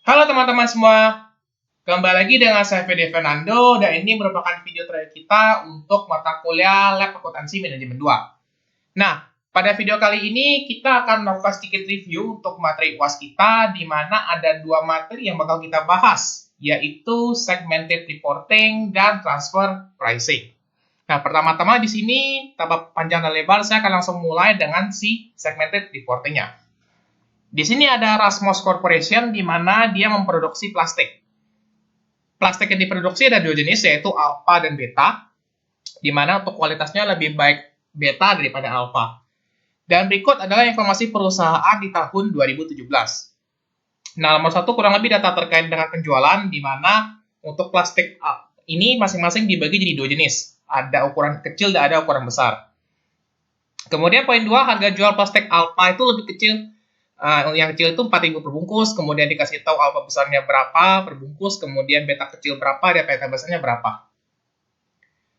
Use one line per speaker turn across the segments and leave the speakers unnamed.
Halo teman-teman semua, kembali lagi dengan saya Fede Fernando dan ini merupakan video terakhir kita untuk mata kuliah Lab Akuntansi Manajemen 2. Nah, pada video kali ini kita akan melakukan sedikit review untuk materi UAS kita, di mana ada dua materi yang bakal kita bahas, yaitu Segmented Reporting dan Transfer Pricing. Nah, pertama-tama di sini, tanpa panjang dan lebar, saya akan langsung mulai dengan si Segmented Reporting-nya. Di sini ada Rasmos Corporation, di mana dia memproduksi plastik. Plastik yang diproduksi ada dua jenis, yaitu alpha dan beta, di mana untuk kualitasnya lebih baik beta daripada alpha. Dan berikut adalah informasi perusahaan di tahun 2017. Nah, nomor satu kurang lebih data terkait dengan penjualan, di mana untuk plastik ini masing-masing dibagi jadi dua jenis. Ada ukuran kecil dan ada ukuran besar. Kemudian poin 2, harga jual plastik alpha itu lebih kecil. Yang kecil itu 4.000 per bungkus, kemudian dikasih tahu alpha besarnya berapa per bungkus, kemudian beta kecil berapa, dan beta besarnya berapa.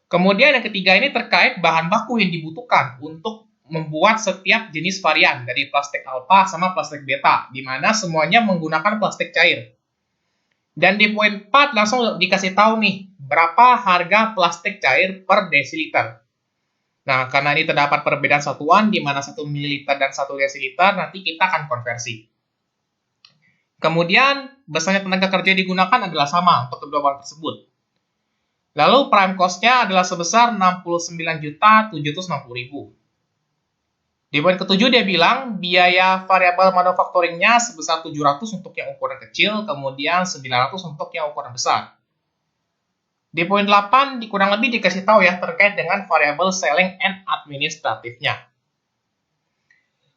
Kemudian yang ketiga ini terkait bahan baku yang dibutuhkan untuk membuat setiap jenis varian dari plastik alpha sama plastik beta, di mana semuanya menggunakan plastik cair. Dan di poin 4 langsung dikasih tahu nih, berapa harga plastik cair per desiliter. Nah, karena ini terdapat perbedaan satuan, di mana 1 ml dan 1 desiliter, nanti kita akan konversi. Kemudian, besarnya tenaga kerja yang digunakan adalah sama untuk kedua bahan tersebut. Lalu, prime cost-nya adalah sebesar 69.760.000. Di poin ketujuh, dia bilang, biaya variabel manufacturing-nya sebesar 700 untuk yang ukuran kecil, kemudian 900 untuk yang ukuran besar. Di poin 8, kurang lebih dikasih tahu ya terkait dengan variable selling and administratifnya.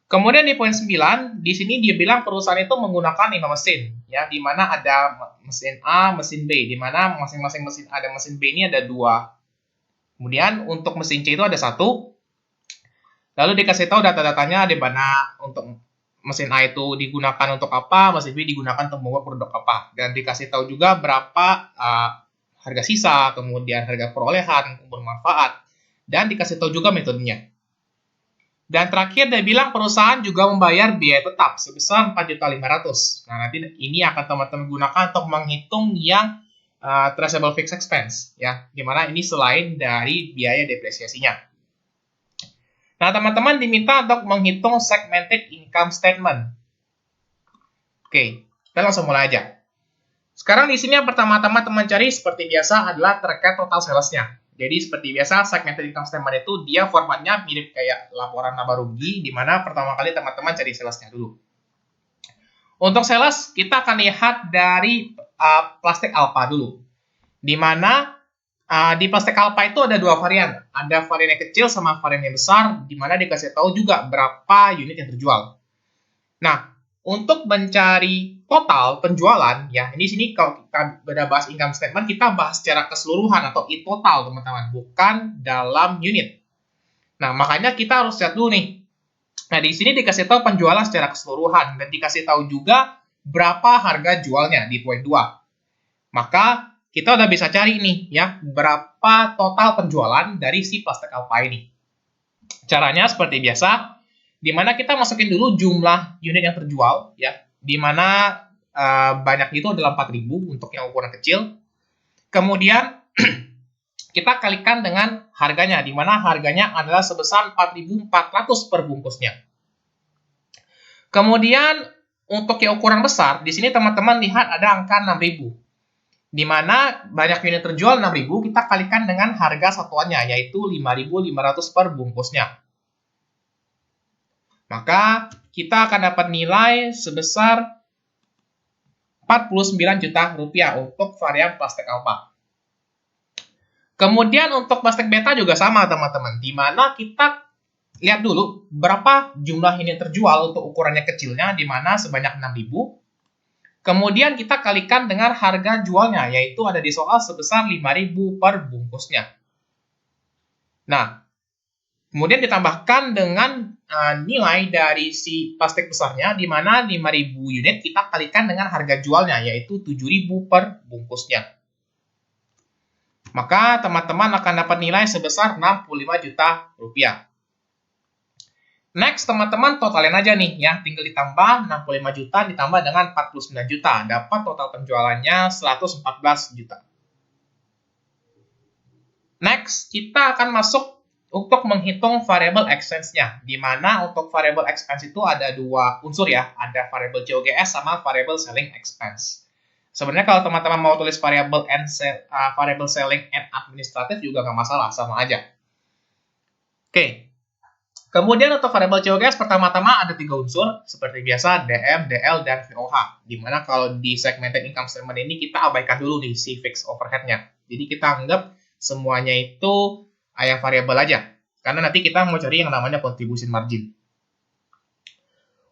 Kemudian di poin 9, di sini dia bilang perusahaan itu menggunakan 5 mesin, ya, di mana ada mesin A, mesin B, di mana masing-masing mesin A dan mesin B ini ada 2. Kemudian untuk mesin C itu ada 1. Lalu dikasih tahu data-datanya di mana untuk mesin A itu digunakan untuk apa, mesin B digunakan untuk membuat produk apa. Dan dikasih tahu juga berapa harga sisa, kemudian harga perolehan, bermanfaat, dan dikasih tahu juga metodenya. Dan terakhir dia bilang perusahaan juga membayar biaya tetap sebesar 4.500.000. Nah, nanti ini akan teman-teman gunakan untuk menghitung yang traceable fixed expense, ya, dimana ini selain dari biaya depresiasinya. Nah, teman-teman diminta untuk menghitung segmented income statement. Oke, kita langsung mulai aja. Sekarang di sini yang pertama-tama teman cari seperti biasa adalah terkait total sales-nya. Jadi seperti biasa segmented income statement itu dia formatnya mirip kayak laporan laba rugi, di mana pertama kali teman-teman cari sales-nya dulu. Untuk sales kita akan lihat dari plastik alpha dulu. Di mana di plastik alpha itu ada dua varian. Ada varian yang kecil sama varian yang besar, di mana dikasih tahu juga berapa unit yang terjual. Nah, untuk mencari total penjualan, ya, ini sini kalau kita beda bahas income statement, kita bahas secara keseluruhan atau total, teman-teman, bukan dalam unit. Nah, makanya kita harus lihat dulu nih. Nah, di sini dikasih tahu penjualan secara keseluruhan dan dikasih tahu juga berapa harga jualnya di poin 2. Maka kita udah bisa cari nih, ya, berapa total penjualan dari si plastik alpha ini. Caranya seperti biasa, di mana kita masukin dulu jumlah unit yang terjual, ya, di mana banyak itu adalah 4.000 untuk yang ukuran kecil. Kemudian kita kalikan dengan harganya, di mana harganya adalah sebesar 4.400 per bungkusnya. Kemudian untuk yang ukuran besar, di sini teman-teman lihat ada angka 6.000. Di mana banyak unit terjual 6.000, kita kalikan dengan harga satuannya, yaitu 5.500 per bungkusnya. Maka kita akan dapat nilai sebesar 49 juta rupiah untuk varian plastik alpha. Kemudian untuk plastik beta juga sama, teman-teman, di mana kita lihat dulu berapa jumlah ini terjual untuk ukurannya kecilnya, di mana sebanyak 6.000. Kemudian kita kalikan dengan harga jualnya, yaitu ada di soal sebesar 5.000 per bungkusnya. Nah, kemudian ditambahkan dengan nilai dari si plastik besarnya, di mana 5.000 unit kita kalikan dengan harga jualnya, yaitu 7.000 per bungkusnya. Maka teman-teman akan dapat nilai sebesar 65 juta rupiah. Next, teman-teman totalin aja nih ya, tinggal ditambah 65 juta ditambah dengan 49 juta, dapat total penjualannya 114 juta. Next, kita akan masuk untuk menghitung variable expense-nya, di mana untuk variable expense itu ada dua unsur ya, ada variable COGS sama variable selling expense. Sebenarnya kalau teman-teman mau tulis variable selling and administrative juga nggak masalah, sama aja. Oke, kemudian untuk variable COGS pertama-tama ada tiga unsur, seperti biasa DM, DL, dan VOH. Dimana kalau di segmented income statement ini kita abaikan dulu nih si fixed overhead-nya. Jadi kita anggap semuanya itu yang variabel aja. Karena nanti kita mau cari yang namanya contribution margin.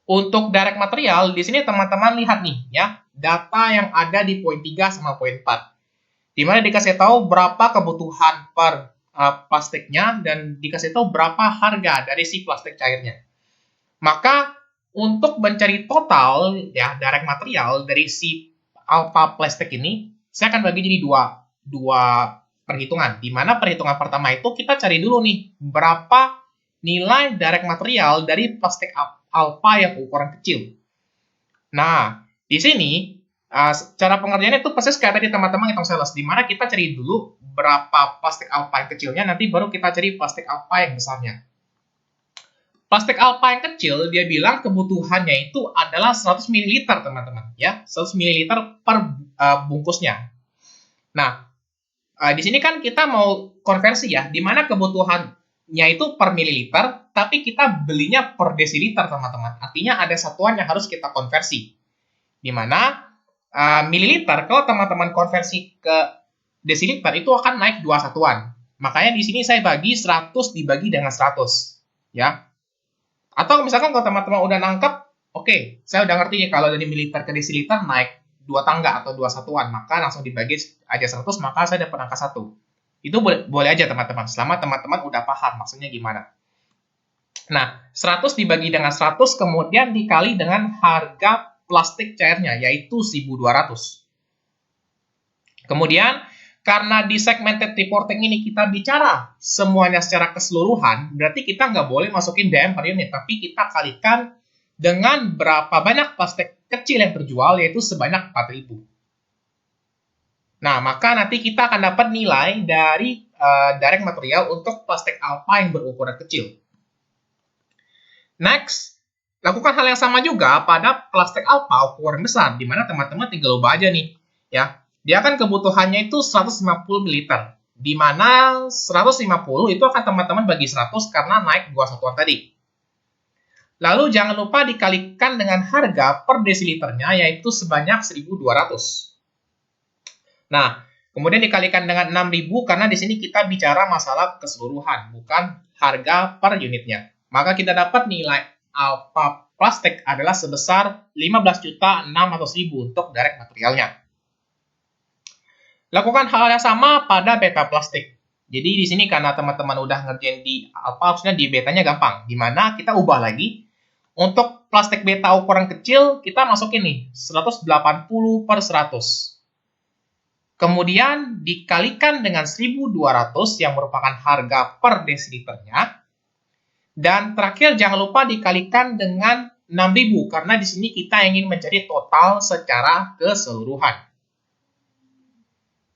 Untuk direct material, di sini teman-teman lihat nih ya, data yang ada di poin 3 sama poin 4. Dimana dikasih tahu berapa kebutuhan per plastiknya dan dikasih tahu berapa harga dari si plastik cairnya. Maka untuk mencari total ya direct material dari si alpha plastik ini, saya akan bagi jadi dua perhitungan. Di mana perhitungan pertama itu kita cari dulu nih berapa nilai direct material dari plastik alpha yang ukuran kecil. Nah, di sini cara pengerjaannya itu persis kayak tadi teman-teman hitung sales, di mana kita cari dulu berapa plastik alpha yang kecilnya, nanti baru kita cari plastik alpha yang besarnya. Plastik alpha yang kecil, dia bilang kebutuhannya itu adalah 100 ml, teman-teman. Ya, 100 ml per bungkusnya. Nah, di sini kan kita mau konversi ya, di mana kebutuhannya itu per mililiter, tapi kita belinya per desiliter, teman-teman. Artinya ada satuan yang harus kita konversi. Di mana mililiter, kalau teman-teman konversi ke desiliter, itu akan naik 2 satuan. Makanya di sini saya bagi 100 dibagi dengan 100. Ya. Atau misalkan kalau teman-teman udah nangkep, oke, saya udah ngerti nih kalau dari mililiter ke desiliter naik 2 tangga atau 2 satuan, maka langsung dibagi aja 100, maka saya dapat angka 1. Itu boleh aja teman-teman, selama teman-teman udah paham maksudnya gimana. Nah, 100 dibagi dengan 100 kemudian dikali dengan harga plastik cairnya, yaitu 1.200. Kemudian, karena di segmented reporting ini kita bicara semuanya secara keseluruhan, berarti kita nggak boleh masukin DM per unit, tapi kita kalikan dengan berapa banyak plastik kecil yang terjual, yaitu sebanyak 4.000. Nah, maka nanti kita akan dapat nilai dari direct material untuk plastik alpha yang berukuran kecil. Next, lakukan hal yang sama juga pada plastik alpha ukuran besar, di mana teman-teman tinggal ubah aja nih. Ya, dia kan kebutuhannya itu 150 ml, di mana 150 itu akan teman-teman bagi 100 karena naik 2 satuan tadi. Lalu jangan lupa dikalikan dengan harga per desiliternya, yaitu sebanyak 1.200. Nah, kemudian dikalikan dengan 6.000 karena di sini kita bicara masalah keseluruhan, bukan harga per unitnya. Maka kita dapat nilai alpha plastik adalah sebesar 15.600.000 untuk direct materialnya. Lakukan hal yang sama pada beta plastik. Jadi di sini karena teman-teman udah ngerjain di alpha, harusnya di betanya gampang. Dimana kita ubah lagi. Untuk plastik beta ukuran kecil, kita masukin nih 180 per 100. Kemudian dikalikan dengan 1.200 yang merupakan harga per desiliternya. Dan terakhir jangan lupa dikalikan dengan 6.000 karena di sini kita ingin mencari total secara keseluruhan.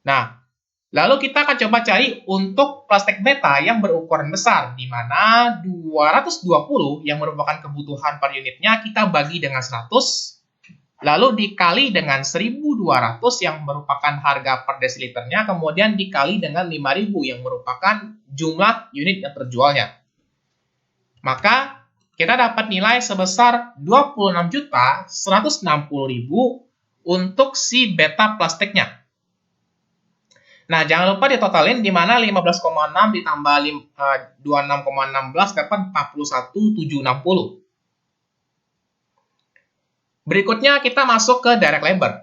Nah, lalu kita akan coba cari untuk plastik beta yang berukuran besar, di mana 220 yang merupakan kebutuhan per unitnya kita bagi dengan 100, lalu dikali dengan 1.200 yang merupakan harga per desiliternya, kemudian dikali dengan 5.000 yang merupakan jumlah unit yang terjualnya. Maka kita dapat nilai sebesar 26.160.000 untuk si beta plastiknya. Nah, jangan lupa ditotalin di mana 15,6 ditambah 26,16 dapat 41.760. Berikutnya kita masuk ke direct labor.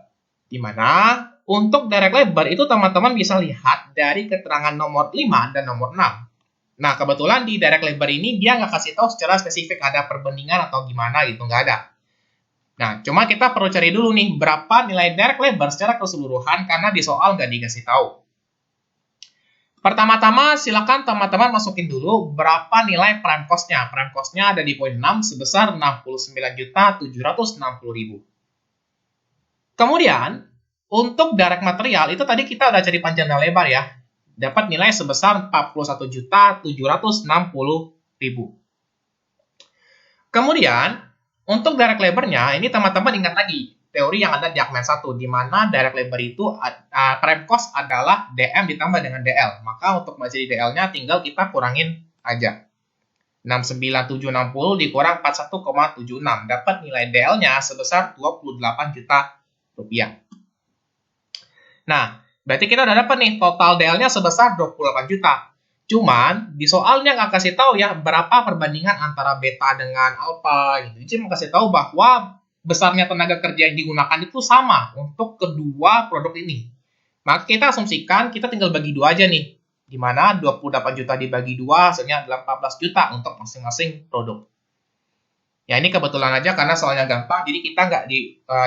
Di mana untuk direct labor itu teman-teman bisa lihat dari keterangan nomor 5 dan nomor 6. Nah, kebetulan di direct labor ini dia nggak kasih tahu secara spesifik ada perbandingan atau gimana gitu, nggak ada. Nah, cuma kita perlu cari dulu nih berapa nilai direct labor secara keseluruhan karena di soal nggak dikasih tahu. Pertama-tama silakan teman-teman masukin dulu berapa nilai prime cost-nya. Prime cost-nya ada di poin 6 sebesar 69.760.000. Kemudian, untuk direct material itu tadi kita udah cari panjang dan lebar ya. Dapat nilai sebesar 41.760.000. Kemudian, untuk direct labor-nya, ini teman-teman ingat lagi teori yang ada di Akmen 1, di mana direct labor itu prime cost adalah DM ditambah dengan DL. Maka untuk menjadi DL-nya tinggal kita kurangin aja. 69.760 dikurang 41,76. Dapat nilai DL-nya sebesar 28 juta rupiah. Nah, berarti kita udah dapat nih total DL-nya sebesar 28 juta. Cuman di soalnya nggak kasih tahu ya berapa perbandingan antara beta dengan alpha gitu. Jadi mau kasih tahu bahwa besarnya tenaga kerja yang digunakan itu sama untuk kedua produk ini. Maka kita asumsikan kita tinggal bagi dua aja nih. Di mana 28 juta dibagi dua hasilnya adalah 14 juta untuk masing-masing produk. Ya ini kebetulan aja karena soalnya gampang, jadi kita nggak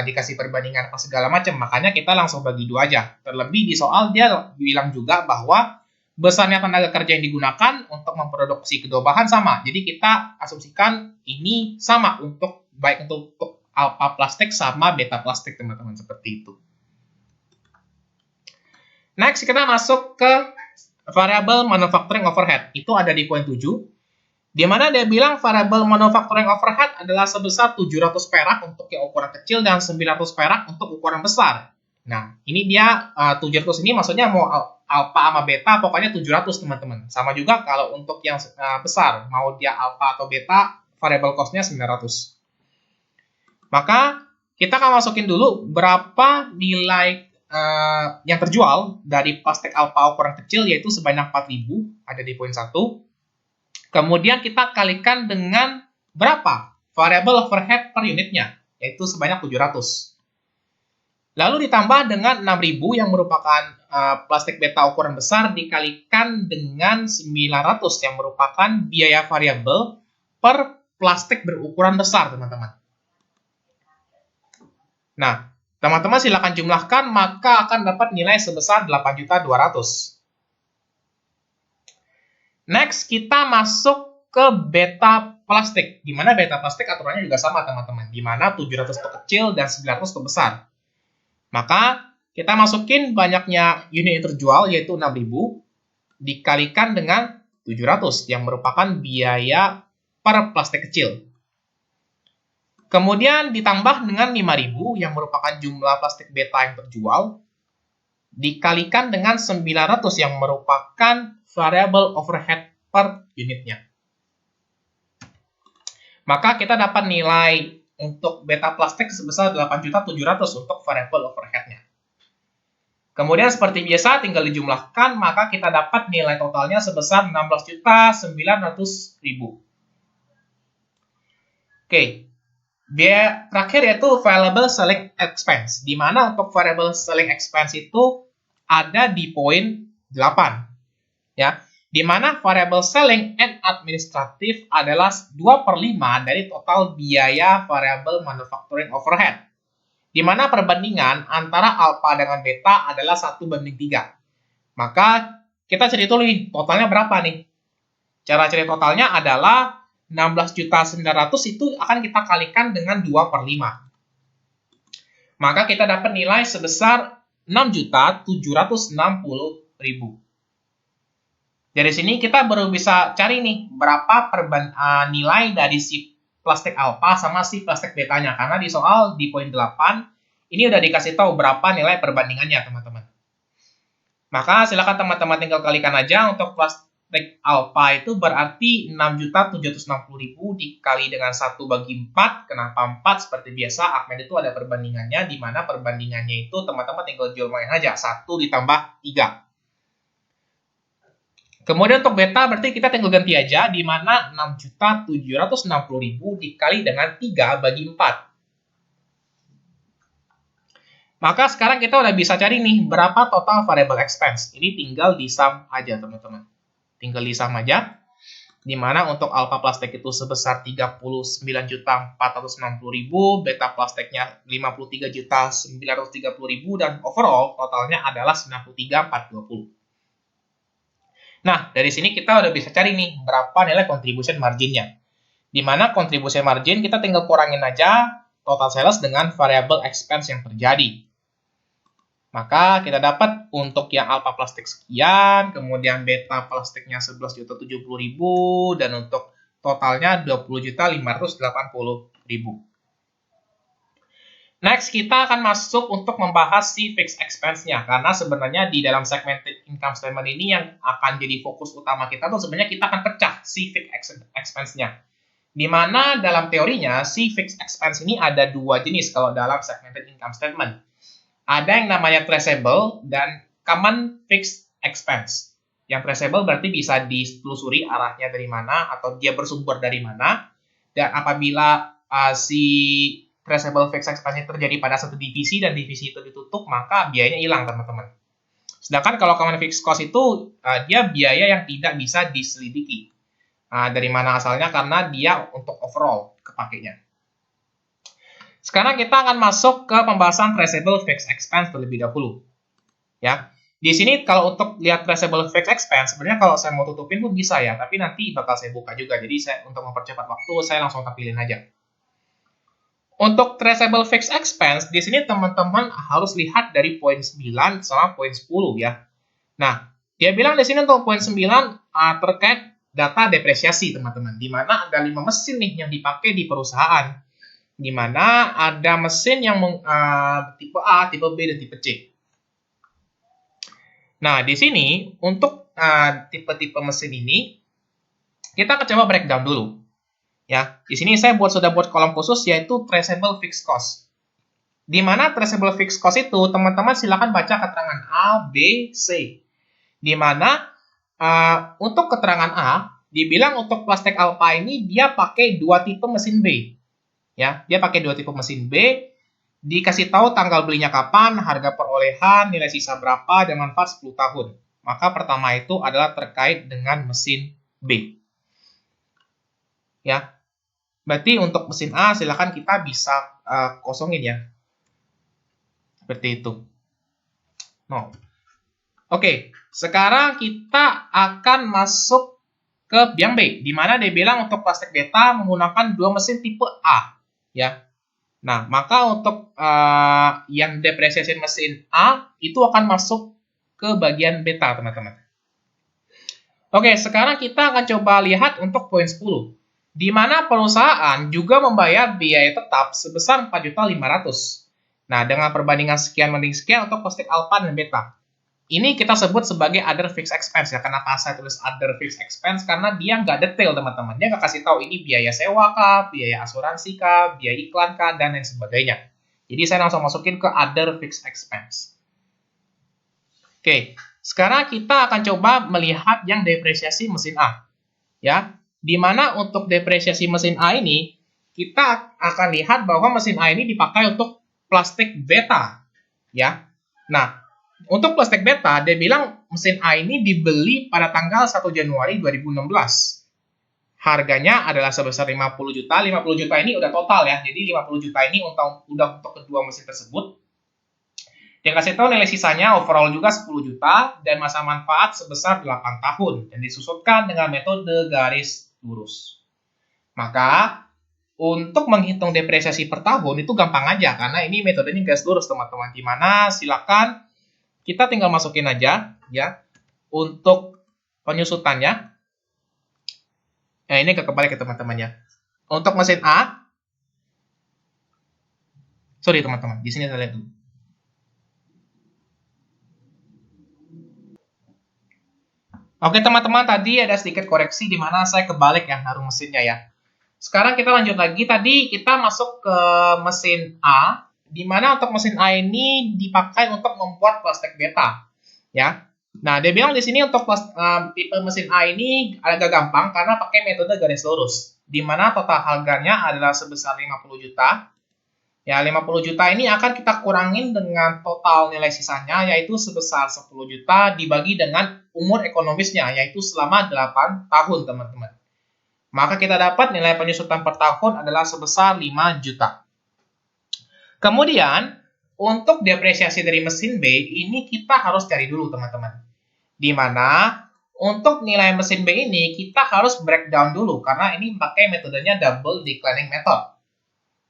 dikasih perbandingan apa segala macam. Makanya kita langsung bagi dua aja. Terlebih di soal dia bilang juga bahwa besarnya tenaga kerja yang digunakan untuk memproduksi kedua bahan sama. Jadi kita asumsikan ini sama untuk baik untuk alpha plastik sama beta plastik teman-teman seperti itu. Next kita masuk ke variable manufacturing overhead. Itu ada di poin 7. Di mana dia bilang variable manufacturing overhead adalah sebesar 700 perak untuk yang ukuran kecil dan 900 perak untuk ukuran besar. Nah, ini dia 700 ini maksudnya mau alpha sama beta, pokoknya 700 teman-teman. Sama juga kalau untuk yang besar, mau dia alpha atau beta, variable cost-nya 900. Maka kita akan masukin dulu berapa nilai yang terjual dari plastik alpha ukuran kecil, yaitu sebanyak 4.000, ada di poin 1. Kemudian kita kalikan dengan berapa variable overhead per unitnya, yaitu sebanyak 700. Lalu ditambah dengan 6.000 yang merupakan plastik beta ukuran besar dikalikan dengan 900 yang merupakan biaya variabel per plastik berukuran besar, teman-teman. Nah, teman-teman silakan jumlahkan, maka akan dapat nilai sebesar 8.200.000. Next, kita masuk ke beta plastik. Di mana beta plastik aturannya juga sama, teman-teman. Di mana 700 untuk kecil dan 900 untuk besar. Maka, kita masukin banyaknya unit yang terjual, yaitu 6.000, dikalikan dengan 700, yang merupakan biaya per plastik kecil. Kemudian ditambah dengan 5.000, yang merupakan jumlah plastik beta yang terjual, dikalikan dengan 900, yang merupakan variable overhead per unitnya. Maka kita dapat nilai untuk beta plastik sebesar 8.700.000 untuk variable overhead-nya. Kemudian seperti biasa tinggal dijumlahkan, maka kita dapat nilai totalnya sebesar 16.900.000. Oke. Biaya terakhir yaitu variable selling expense, di mana untuk variable selling expense itu ada di poin 8. Ya, di mana variable selling and administrative adalah 2/5 dari total biaya variable manufacturing overhead. Di mana perbandingan antara alpha dengan beta adalah 1:3. Maka kita cari dulu nih, totalnya berapa nih? Cara cari totalnya adalah 16.900.000 itu akan kita kalikan dengan 2/5. Maka kita dapat nilai sebesar 6.760.000. Dari sini kita baru bisa cari nih berapa nilai dari si plastik alpha sama si plastik betanya. Karena di soal di poin 8 ini udah dikasih tahu berapa nilai perbandingannya, teman-teman. Maka silakan teman-teman tinggal kalikan aja. Untuk plastik alpha itu berarti 6.760.000 dikali dengan 1/4. Kenapa 4? Seperti biasa, Akmed itu ada perbandingannya, di mana perbandingannya itu teman-teman tinggal jumlahin aja. 1 ditambah 3. Kemudian untuk beta berarti kita tinggal ganti aja, di mana 6.760.000 dikali dengan 3/4. Maka sekarang kita udah bisa cari nih berapa total variable expense. Ini tinggal di sum aja, teman-teman. Tinggal di sum aja. Di mana untuk alpha plastik itu sebesar 39.460.000, beta plastiknya 53.930.000, dan overall totalnya adalah 93.420. Nah, dari sini kita udah bisa cari nih berapa nilai contribution marginnya. Di mana contribution margin kita tinggal kurangin aja total sales dengan variable expense yang terjadi. Maka kita dapat untuk yang alpha plastik sekian, kemudian beta plastiknya 11.070.000, dan untuk totalnya 20.580.000. Next, kita akan masuk untuk membahas si fixed expense-nya. Karena sebenarnya di dalam segmented income statement ini yang akan jadi fokus utama kita tuh sebenarnya kita akan pecah si fixed expense-nya. Di mana dalam teorinya si fixed expense ini ada dua jenis kalau dalam segmented income statement. Ada yang namanya traceable dan common fixed expense. Yang traceable berarti bisa ditelusuri arahnya dari mana atau dia bersumber dari mana. Dan apabila si traceable fixed expense terjadi pada satu divisi dan divisi itu ditutup, maka biayanya hilang, teman-teman. Sedangkan kalau common fixed cost itu dia biaya yang tidak bisa diselidiki. Dari mana asalnya? Karena dia untuk overall kepakainya. Sekarang kita akan masuk ke pembahasan traceable fixed expense terlebih dahulu. Ya. Di sini kalau untuk lihat traceable fixed expense, sebenarnya kalau saya mau tutupin pun bisa ya, tapi nanti bakal saya buka juga. Jadi saya untuk mempercepat waktu, saya langsung tampilin aja. Untuk traceable fixed expense, di sini teman-teman harus lihat dari poin 9 sama poin 10 ya. Nah, dia bilang di sini untuk poin 9 terkait data depresiasi, teman-teman. Di mana ada 5 mesin nih yang dipakai di perusahaan. Di mana ada mesin yang tipe A, tipe B, dan tipe C. Nah, di sini untuk tipe-tipe mesin ini, kita akan coba breakdown dulu. Ya, di sini saya sudah buat kolom khusus yaitu traceable fixed cost. Di mana traceable fixed cost itu, teman-teman silakan baca keterangan A, B, C. Di mana untuk keterangan A, dibilang untuk plastik alpha ini dia pakai 2 tipe mesin B. Ya, dia pakai 2 tipe mesin B, dikasih tahu tanggal belinya kapan, harga perolehan, nilai sisa berapa, dan manfaat 10 tahun. Maka pertama itu adalah terkait dengan mesin B. Ya, berarti untuk mesin A silakan kita bisa kosongin ya. Seperti itu. No. Oke, sekarang kita akan masuk ke yang B, di mana dia bilang untuk plastik beta menggunakan 2 mesin tipe A. Ya, nah, maka untuk yang depresiasi mesin A itu akan masuk ke bagian beta, teman-teman. Oke, sekarang kita akan coba lihat untuk poin 10. Di mana perusahaan juga membayar biaya tetap sebesar 4.500.000. Nah, dengan perbandingan sekian banding sekian untuk plastik alpha dan beta. Ini kita sebut sebagai other fixed expense ya. Kenapa saya tulis other fixed expense? Karena dia nggak detail, teman-teman. Dia nggak kasih tahu ini biaya sewa kah, biaya asuransi kah, biaya iklan kah, dan lain sebagainya. Jadi saya langsung masukin ke other fixed expense. Oke, sekarang kita akan coba melihat yang depresiasi mesin A. Ya, di mana untuk depresiasi mesin A ini, kita akan lihat bahwa mesin A ini dipakai untuk plastik beta. Ya, nah, untuk plastik beta, dia bilang mesin A ini dibeli pada tanggal 1 Januari 2016. Harganya adalah sebesar 50 juta. 50 juta ini udah total ya. Jadi 50 juta ini udah untuk kedua mesin tersebut. Dia kasih tahu nilai sisanya overall juga 10 juta dan masa manfaat sebesar 8 tahun. Dan disusutkan dengan metode garis lurus. Maka untuk menghitung depresiasi per tahun itu gampang aja. Karena ini metodenya garis lurus, teman-teman. Dimana silakan kita tinggal masukin aja ya untuk penyusutannya. Nah, ini kebalik ya teman-temannya. Untuk mesin A, sorry teman-teman, di sini saya lihat dulu. Oke teman-teman, tadi ada sedikit koreksi di mana saya kebalik ya naruh mesinnya ya. Sekarang kita lanjut lagi. Tadi kita masuk ke mesin A, di mana untuk mesin A ini dipakai untuk membuat plastik beta, ya. Nah, dia bilang di sini untuk tipe mesin A ini agak gampang karena pakai metode garis lurus, di mana total harganya adalah sebesar 50 juta. Ya, 50 juta ini akan kita kurangin dengan total nilai sisanya, yaitu sebesar 10 juta dibagi dengan umur ekonomisnya, yaitu selama 8 tahun, teman-teman. Maka kita dapat nilai penyusutan per tahun adalah sebesar 5 juta. Kemudian, untuk depresiasi dari mesin B, ini kita harus cari dulu, teman-teman. Di mana untuk nilai mesin B ini kita harus breakdown dulu karena ini pakai metodenya double declining method.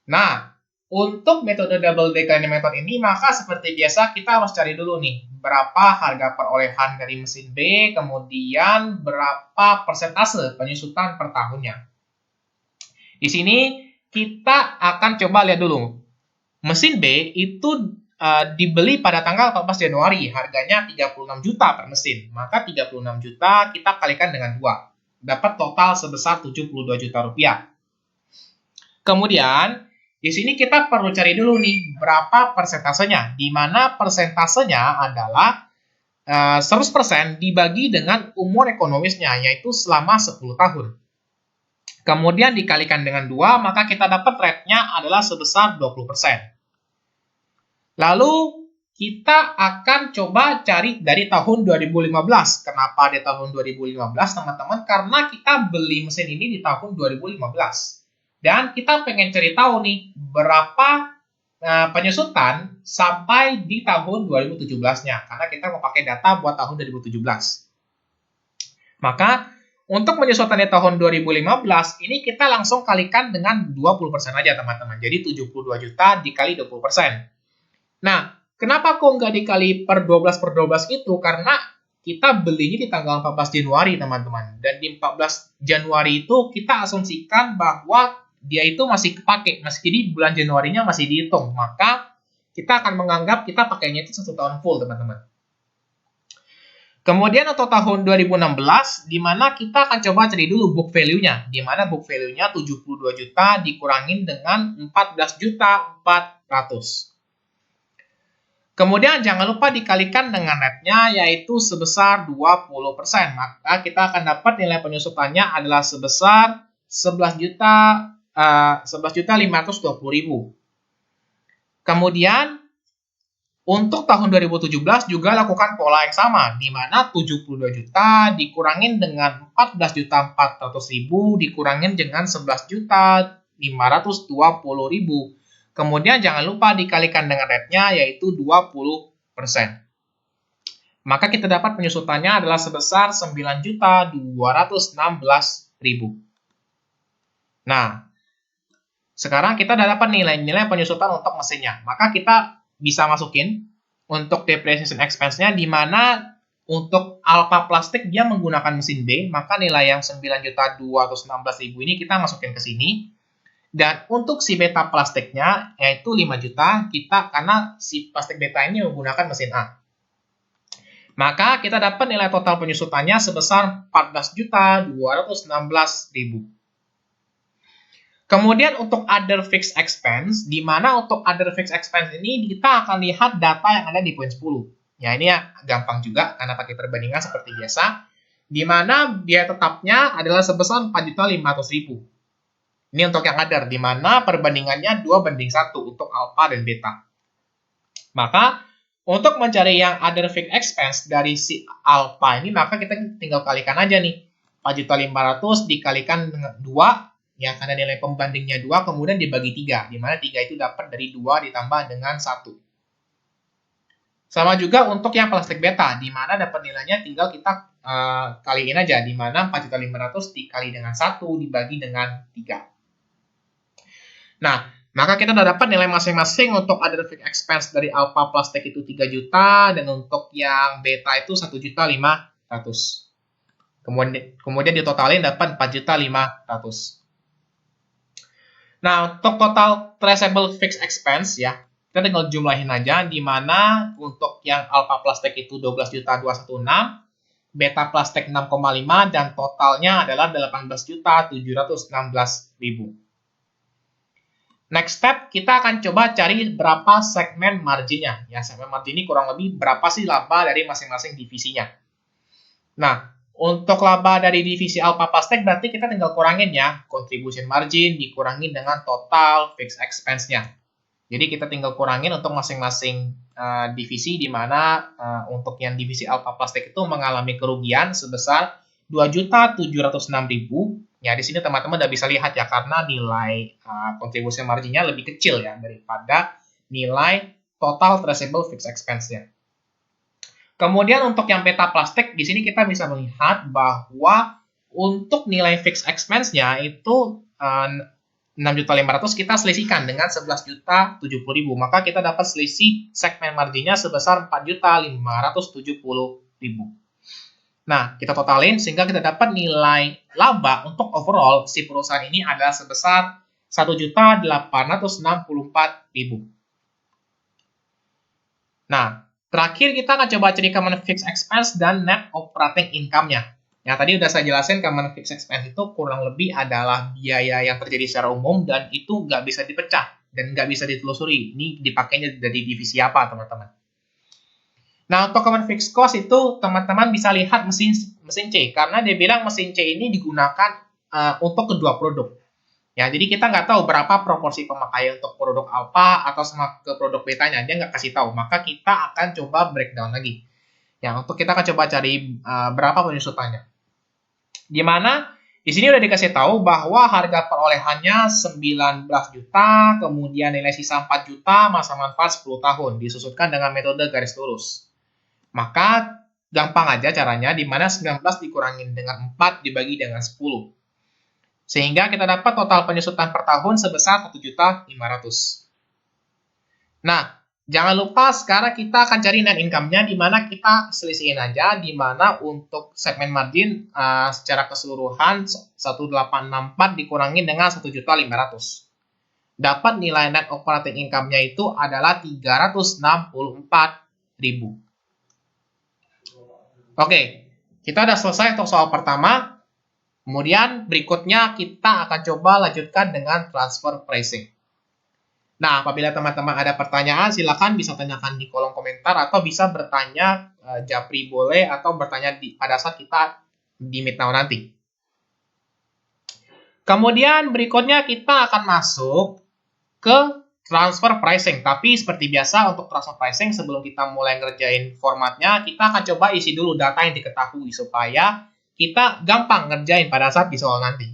Nah, untuk metode double declining method ini maka seperti biasa kita harus cari dulu nih berapa harga perolehan dari mesin B, kemudian berapa persentase penyusutan per tahunnya. Di sini kita akan coba lihat dulu. Mesin B itu dibeli pada tanggal 14 Januari, harganya 36 juta per mesin. Maka 36 juta kita kalikan dengan 2. Dapat total sebesar 72 juta rupiah. Kemudian, di sini kita perlu cari dulu nih, berapa persentasenya. Di mana persentasenya adalah 100% dibagi dengan umur ekonomisnya, yaitu selama 10 tahun. Kemudian dikalikan dengan 2, maka kita dapat rate-nya adalah sebesar 20%. Lalu kita akan coba cari dari tahun 2015. Kenapa di tahun 2015, teman-teman? Karena kita beli mesin ini di tahun 2015. Dan kita pengen cari tahu nih, berapa penyusutan sampai di tahun 2017-nya. Karena kita mau pakai data buat tahun 2017. Maka, untuk penyusutan di tahun 2015, ini kita langsung kalikan dengan 20% aja, teman-teman. Jadi 72 juta dikali 20%. Nah, kenapa kok nggak dikali per 12 itu? Karena kita belinya di tanggal 14 Januari, teman-teman. Dan di 14 Januari itu kita asumsikan bahwa dia itu masih kepake. Jadi bulan Januarinya masih dihitung. Maka kita akan menganggap kita pakainya itu 1 tahun full, teman-teman. Kemudian untuk tahun 2016, di mana kita akan coba cari dulu book value-nya. Di mana book value-nya 72 juta dikurangin dengan 14 juta 400. Kemudian jangan lupa dikalikan dengan rate-nya yaitu sebesar 20%. Maka kita akan dapat nilai penyusutannya adalah sebesar 11.520.000. Kemudian untuk tahun 2017 juga lakukan pola yang sama, di mana 72 juta dikurangin dengan 14.400.000 dikurangin dengan 11.520.000. Kemudian jangan lupa dikalikan dengan rate-nya yaitu 20%. Maka kita dapat penyusutannya adalah sebesar 9.216.000. Nah, sekarang kita udah dapat nilai-nilai penyusutan untuk mesinnya. Maka kita bisa masukin untuk depreciation expense-nya, di mana untuk Alpha Plastik dia menggunakan mesin B, maka nilai yang 9.216.000 ini kita masukin ke sini. Dan untuk si beta plastiknya, yaitu 5 juta, karena si plastik beta ini menggunakan mesin A. Maka kita dapat nilai total penyusutannya sebesar 14.216.000. Kemudian untuk other fixed expense, di mana untuk other fixed expense ini kita akan lihat data yang ada di poin 10. Ya ini ya gampang juga karena pakai perbandingan seperti biasa. Di mana biaya tetapnya adalah sebesar 4.500.000. Ini untuk yang other, di mana perbandingannya 2:1 untuk alpha dan beta. Maka, untuk mencari yang other fixed expense dari si alpha ini, maka kita tinggal kalikan aja nih. 4.500.000 dikalikan dengan 2, ya karena nilai pembandingnya 2, kemudian dibagi 3, di mana 3 itu dapat dari 2 ditambah dengan 1. Sama juga untuk yang plastik beta, di mana dapat nilainya tinggal kita kaliin aja, di mana 4.500.000 dikali dengan 1 dibagi dengan 3. Nah, maka kita udah dapat nilai masing-masing untuk other fixed expense dari Alpha Plastik itu 3 juta, dan untuk yang beta itu 1.500.000. Kemudian ditotalin dapat 4.500.000. Nah, untuk total traceable fixed expense ya, kita tinggal jumlahin aja, di mana untuk yang Alpha Plastik itu 12.216, Beta Plastik 6,5, dan totalnya adalah 18.716.000. Next step, kita akan coba cari berapa segmen marginnya. Ya, segmen margin ini kurang lebih berapa sih laba dari masing-masing divisinya. Nah, untuk laba dari divisi Alpha Plastik berarti kita tinggal kurangin ya, contribution margin dikurangin dengan total fixed expense-nya. Jadi kita tinggal kurangin untuk masing-masing divisi, di mana untuk yang divisi Alpha Plastik itu mengalami kerugian sebesar 2.706.000. Ya, di sini teman-teman udah bisa lihat ya, karena nilai kontribusi marginnya lebih kecil ya daripada nilai total traceable fixed expense-nya. Kemudian untuk yang beta plastik, di sini kita bisa melihat bahwa untuk nilai fixed expense-nya itu 6.500.000 kita selisihkan dengan 11.070.000. Maka kita dapat selisih segmen marginnya sebesar 4.570.000. Nah, kita totalin sehingga kita dapat nilai laba untuk overall si perusahaan ini adalah sebesar 1.864.000. Nah, terakhir kita akan coba cari common fixed expense dan net operating income-nya. Yang tadi udah saya jelasin common fixed expense itu kurang lebih adalah biaya yang terjadi secara umum dan itu nggak bisa dipecah dan nggak bisa ditelusuri. Ini dipakainya dari divisi apa, teman-teman. Nah, untuk common fixed cost itu teman-teman bisa lihat mesin C, karena dia bilang mesin C ini digunakan untuk kedua produk. Ya, jadi kita nggak tahu berapa proporsi pemakaian untuk produk alpha atau sama ke produk betanya, dia nggak kasih tahu. Maka kita akan coba breakdown lagi. Ya, untuk kita akan coba cari berapa penyusutannya. Di mana di sini udah dikasih tahu bahwa harga perolehannya 19 juta, kemudian nilai sisa 4 juta, masa manfaat 10 tahun, disusutkan dengan metode garis lurus. Maka gampang aja caranya, di mana 19 dikurangin dengan 4 dibagi dengan 10. Sehingga kita dapat total penyusutan per tahun sebesar 1.500.000. Nah, jangan lupa sekarang kita akan cari net income-nya, di mana kita selisihin aja, di mana untuk segmen margin secara keseluruhan 1.864 dikurangi dengan 1.500.000. Dapat nilai net operating income-nya itu adalah 364.000. Oke, kita udah selesai untuk soal pertama. Kemudian berikutnya kita akan coba lanjutkan dengan transfer pricing. Nah, apabila teman-teman ada pertanyaan, silakan bisa tanyakan di kolom komentar atau bisa bertanya japri boleh atau bertanya pada saat kita di Meet Now nanti. Kemudian berikutnya kita akan masuk ke transfer pricing. Tapi seperti biasa untuk transfer pricing sebelum kita mulai ngerjain formatnya, kita akan coba isi dulu data yang diketahui supaya kita gampang ngerjain pada saat di soal nanti.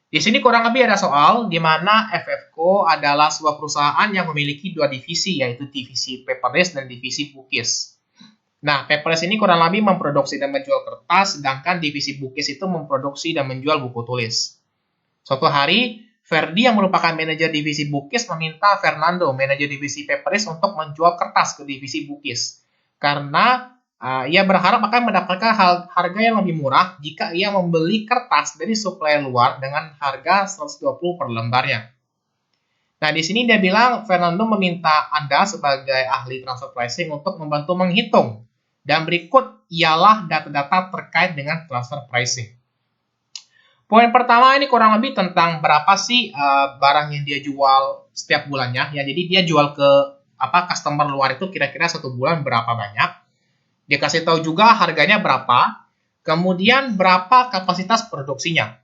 Di sini kurang lebih ada soal di mana FFco adalah sebuah perusahaan yang memiliki dua divisi, yaitu divisi paperless dan divisi bookcase. Nah, paperless ini kurang lebih memproduksi dan menjual kertas, sedangkan divisi bookcase itu memproduksi dan menjual buku tulis. Suatu hari, Ferdi yang merupakan manajer divisi bookcase meminta Fernando, manajer divisi paperless, untuk menjual kertas ke divisi bookcase. Karena ia berharap akan mendapatkan harga yang lebih murah jika ia membeli kertas dari supplier luar dengan harga 120 per lembarnya. Nah, di sini dia bilang Fernando meminta Anda sebagai ahli transfer pricing untuk membantu menghitung. Dan berikut ialah data-data terkait dengan transfer pricing. Poin pertama ini kurang lebih tentang berapa sih barang yang dia jual setiap bulannya. Ya, jadi dia jual ke customer luar itu kira-kira satu bulan berapa banyak. Dia kasih tahu juga harganya berapa, kemudian berapa kapasitas produksinya.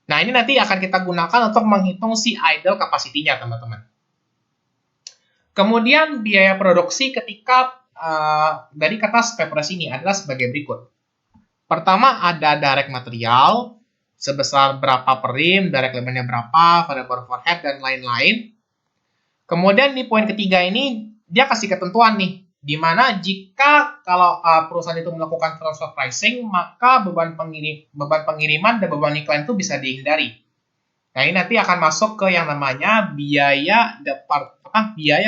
Nah, ini nanti akan kita gunakan untuk menghitung si idle capacity-nya, teman-teman. Kemudian biaya produksi ketika dari kertas paperless ini adalah sebagai berikut. Pertama ada direct material, sebesar berapa per rim, direct labor-nya berapa, variable overhead, dan lain-lain. Kemudian di poin ketiga ini, dia kasih ketentuan nih, di mana jika kalau perusahaan itu melakukan transfer pricing, maka beban pengiriman dan beban iklan itu bisa dihindari. Nah, ini nanti akan masuk ke yang namanya biaya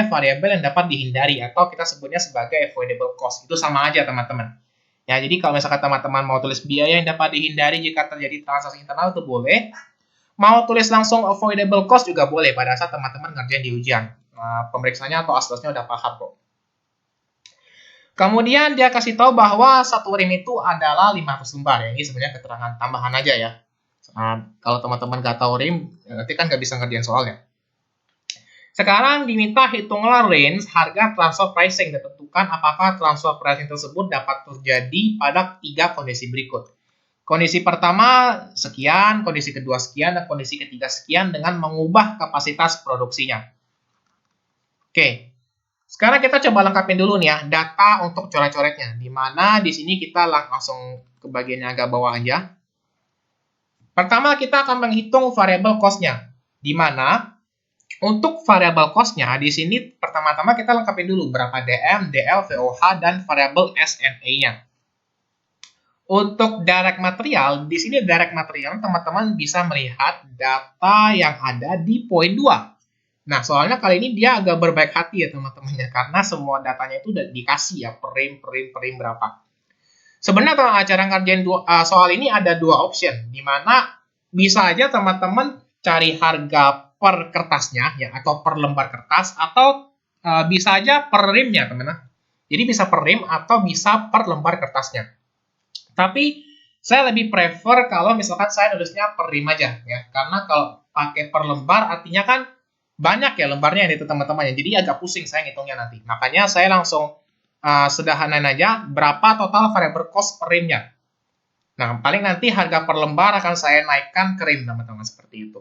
variabel yang dapat dihindari, atau kita sebutnya sebagai avoidable cost. Itu sama aja, teman-teman. Ya, jadi kalau misalkan teman-teman mau tulis biaya yang dapat dihindari jika terjadi transaksi internal itu boleh. Mau tulis langsung avoidable cost juga boleh pada saat teman-teman ngerjain di ujian. Pemeriksaannya atau asesnya udah paham kok. Kemudian dia kasih tahu bahwa satu rim itu adalah 500 lembar. Ya, ini sebenarnya keterangan tambahan aja ya. Kalau teman-teman nggak tahu rim, nanti kan nggak bisa ngerjain soalnya. Sekarang diminta hitunglah range harga transfer pricing dan tentukan apakah transfer pricing tersebut dapat terjadi pada 3 kondisi berikut. Kondisi pertama sekian, kondisi kedua sekian, dan kondisi ketiga sekian dengan mengubah kapasitas produksinya. Oke, sekarang kita coba lengkapin dulu nih ya data untuk coret-coretnya. Di mana di sini kita langsung ke bagian yang agak bawah aja. Pertama kita akan menghitung variable cost-nya. Di mana Untuk variabel cost-nya, di sini pertama-tama kita lengkapin dulu berapa DM, DL, VOH, dan variabel SNA-nya. Untuk direct material, di sini direct material teman-teman bisa melihat data yang ada di poin 2. Nah, soalnya kali ini dia agak berbaik hati ya teman-temannya, karena semua datanya itu udah dikasih ya, per rim berapa. Sebenarnya cara ngerjain soal ini ada dua option, di mana bisa aja teman-teman cari harga per kertasnya ya, atau per lembar kertas, atau bisa aja per rimnya teman-teman. Jadi bisa per rim atau bisa per lembar kertasnya. Tapi saya lebih prefer kalau misalkan saya nulisnya per rim aja ya, karena kalau pakai per lembar artinya kan banyak ya lembarnya itu teman-teman ya, jadi agak pusing saya ngitungnya nanti. Makanya saya langsung sederhanain aja berapa total variable cost per rimnya. Nah, paling nanti harga per lembar akan saya naikkan ke rim teman-teman, seperti itu.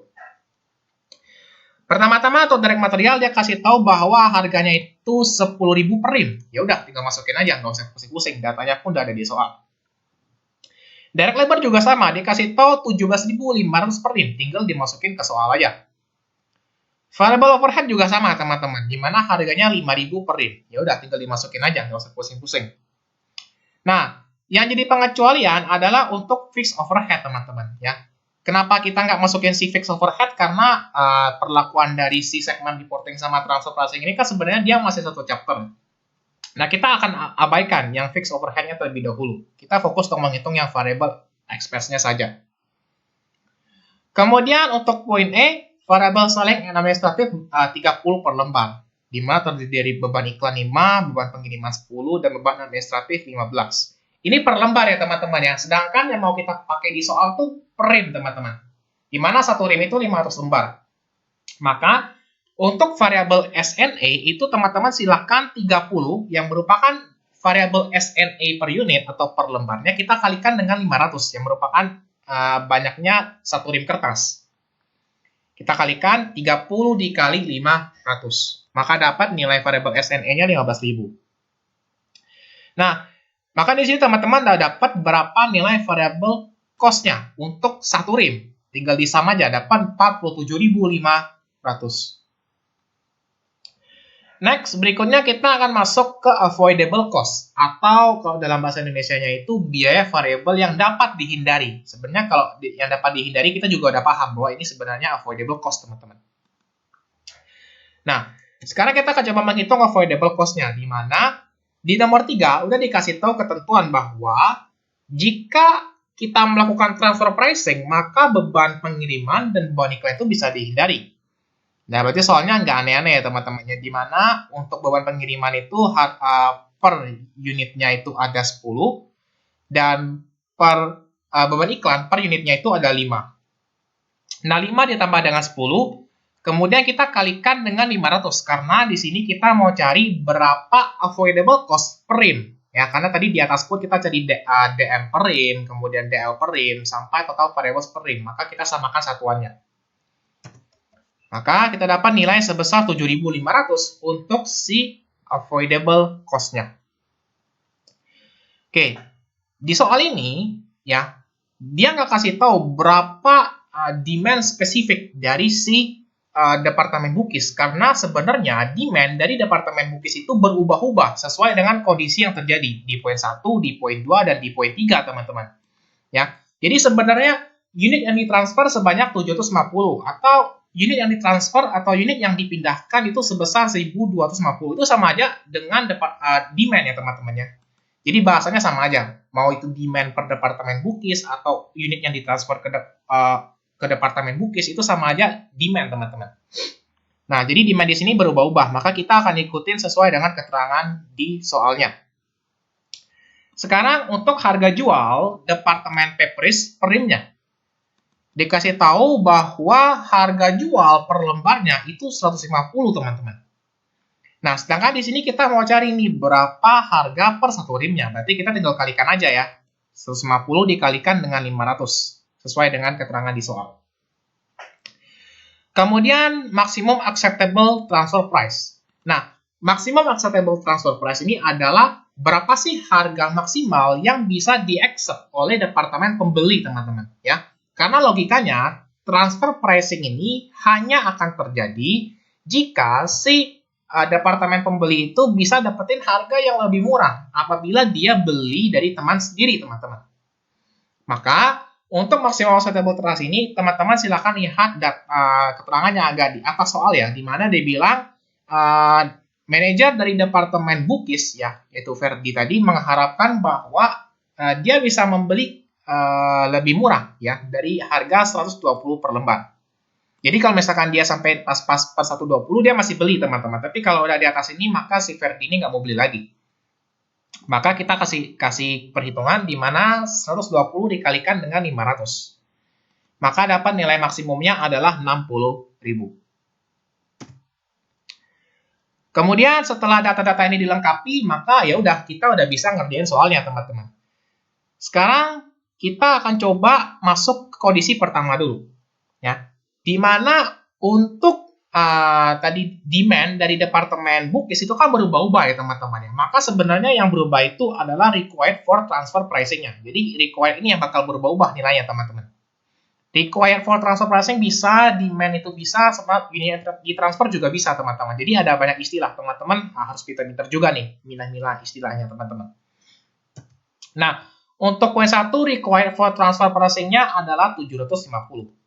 Pertama-tama untuk direct material dia kasih tahu bahwa harganya itu 10.000 per rim. Ya udah, tinggal masukin aja, nggak usah pusing-pusing, datanya pun udah ada di soal. Direct labor juga sama, dikasih tahu 17.500 per rim, tinggal dimasukin ke soal aja. Variable overhead juga sama teman-teman, dimana harganya 5.000 per rim. Ya udah, tinggal dimasukin aja, nggak usah pusing-pusing. Nah, yang jadi pengecualian adalah untuk fixed overhead teman-teman ya. Kenapa kita nggak masukin si fixed overhead? Karena perlakuan dari si segmen reporting sama transfer pricing ini kan sebenarnya dia masih satu chapter. Nah, kita akan abaikan yang fixed overhead-nya terlebih dahulu. Kita fokus untuk menghitung yang variable expense-nya saja. Kemudian untuk poin E, variable selling and administrative 30 per lembar. Di mana terdiri dari beban iklan 5, beban pengiriman 10, dan beban administratif 15. Ini per lembar ya teman-teman ya. Sedangkan yang mau kita pakai di soal tuh per rim teman-teman. Di mana satu rim itu 500 lembar. Maka untuk variabel SNA itu teman-teman silakan 30 yang merupakan variabel SNA per unit atau per lembarnya kita kalikan dengan 500 yang merupakan banyaknya satu rim kertas. Kita kalikan 30 dikali 500. Maka dapat nilai variabel SNA-nya 15.000. Nah, maka di sini teman-teman udah dapat berapa nilai variabel cost-nya untuk satu rim. Tinggal disam aja, dapat 47.500. Next, berikutnya kita akan masuk ke avoidable cost, atau kalau dalam bahasa Indonesianya itu biaya variabel yang dapat dihindari. Sebenarnya kalau yang dapat dihindari kita juga udah paham bahwa ini sebenarnya avoidable cost, teman-teman. Nah, sekarang kita akan coba menghitung avoidable cost-nya, di mana di nomor 3 udah dikasih tahu ketentuan bahwa jika kita melakukan transfer pricing, maka beban pengiriman dan beban iklan itu bisa dihindari. Nah, berarti soalnya nggak aneh-aneh ya teman-teman. Di mana untuk beban pengiriman itu per unitnya itu ada 10, dan per beban iklan per unitnya itu ada 5. Nah, 5 ditambah dengan 10, kemudian kita kalikan dengan 500, karena di sini kita mau cari berapa avoidable cost per rim. Ya, karena tadi di atas pun kita cari DM per rim, kemudian DL per rim, sampai total variables per rim. Maka kita samakan satuannya. Maka kita dapat nilai sebesar 7.500 untuk si avoidable cost-nya. Oke, di soal ini ya, dia nggak kasih tahu berapa demand spesifik dari si departemen bukis, karena sebenarnya demand dari departemen bukis itu berubah-ubah sesuai dengan kondisi yang terjadi di poin 1, di poin 2, dan di poin 3, teman-teman. Ya, jadi sebenarnya unit yang ditransfer sebanyak 750, atau unit yang ditransfer atau unit yang dipindahkan itu sebesar 1.250. Itu sama aja dengan demand ya teman-teman ya. Jadi bahasanya sama aja. Mau itu demand per departemen bukis atau unit yang ditransfer ke departemen bukis itu sama aja demand teman-teman. Nah, jadi demand di sini berubah-ubah. Maka kita akan ikutin sesuai dengan keterangan di soalnya. Sekarang untuk harga jual departemen Papris per rimnya. Dikasih tahu bahwa harga jual per lembarnya itu 150 teman-teman. Nah, sedangkan di sini kita mau cari nih berapa harga per satu rimnya. Berarti kita tinggal kalikan aja ya. 150 dikalikan dengan 500 sesuai dengan keterangan di soal. Kemudian maximum acceptable transfer price. Nah, maximum acceptable transfer price ini adalah berapa sih harga maksimal yang bisa di-accept oleh departemen pembeli teman-teman ya. Karena logikanya, transfer pricing ini hanya akan terjadi jika si departemen pembeli itu bisa dapetin harga yang lebih murah apabila dia beli dari teman sendiri, teman-teman. Maka, untuk maksimal suitable trust ini, teman-teman silakan lihat keterangan yang agak di atas soal ya, di mana dia bilang manajer dari departemen Bukis ya, yaitu Ferdi tadi mengharapkan bahwa dia bisa membeli lebih murah ya dari harga 120 per lembar. Jadi kalau misalkan dia sampai pas 120 dia masih beli, teman-teman. Tapi kalau udah di atas ini maka si Ferdi ini nggak mau beli lagi. Maka kita kasih perhitungan di mana 120 dikalikan dengan 500. Maka dapat nilai maksimumnya adalah 60.000. Kemudian setelah data-data ini dilengkapi, maka ya udah kita udah bisa ngerjain soalnya, teman-teman. Sekarang kita akan coba masuk ke kondisi pertama dulu. Ya. Di mana untuk tadi demand dari departemen Bukis itu kan berubah-ubah ya teman-teman ya. Maka sebenarnya yang berubah itu adalah required for transfer pricing-nya. Jadi required ini yang bakal berubah-ubah nilainya teman-teman. Required for transfer pricing bisa, demand itu bisa, sama unit transfer juga bisa teman-teman. Jadi ada banyak istilah teman-teman, harus pintar-pintar juga nih milah-milah istilahnya teman-teman. Nah, untuk W1 required for transfer pricing-nya adalah 750.